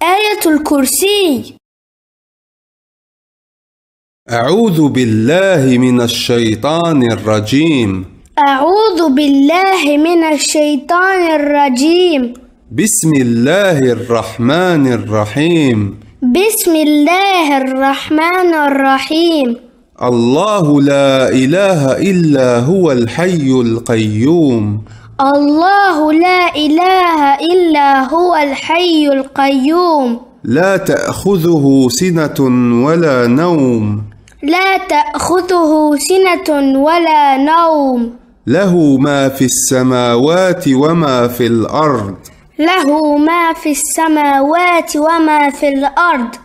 آية الكرسي. أعوذ بالله من الشيطان الرجيم. أعوذ بالله من الشيطان الرجيم. بسم الله الرحمن الرحيم. بسم الله الرحمن الرحيم. الله لا إله إلا هو الحي القيوم. الله لا إله إلا هو الحي القيوم. لا تأخذه سنة ولا نوم. لا تأخذه سنة ولا نوم. له ما في السماوات وما في الأرض. له ما في السماوات وما في الأرض.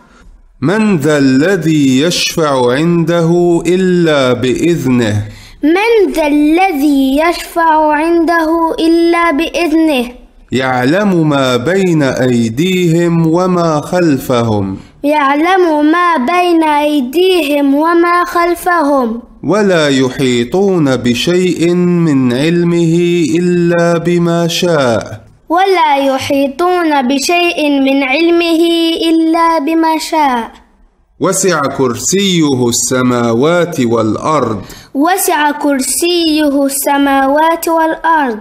من ذا الذي يشفع عنده إلا بإذنه. من ذا الذي يشفع عنده إلا بإذنه. يعلم ما بين أيديهم وما خلفهم. يعلم ما بين أيديهم وما خلفهم. ولا يحيطون بشيء من علمه إلا بما شاء. ولا يحيطون بشيء من علمه إلا بما شاء. وسع كرسيه السماوات والأرض. وسع كرسيه السماوات والأرض.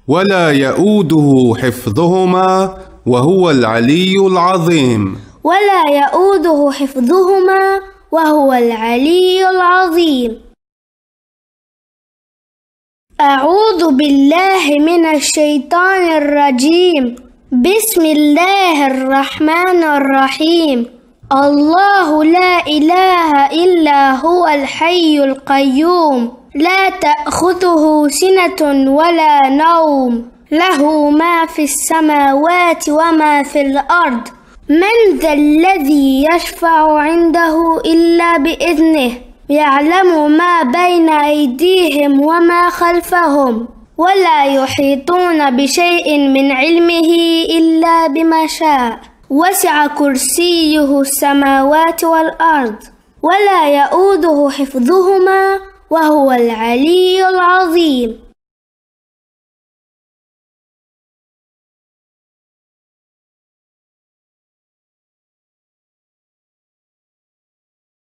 ولا يؤوده حفظهما وهو العلي العظيم. ولا يؤوده حفظهما وهو العلي العظيم. أعوذ بالله من الشيطان الرجيم. بسم الله الرحمن الرحيم. الله لا إله إلا هو الحي القيوم. لا تأخذه سنة ولا نوم. له ما في السماوات وما في الأرض. من ذا الذي يشفع عنده إلا بإذنه. يعلم ما بين أيديهم وما خلفهم. ولا يحيطون بشيء من علمه إلا بما شاء. وسع كرسيه السماوات والأرض. ولا يؤوده حفظهما وهو العلي العظيم.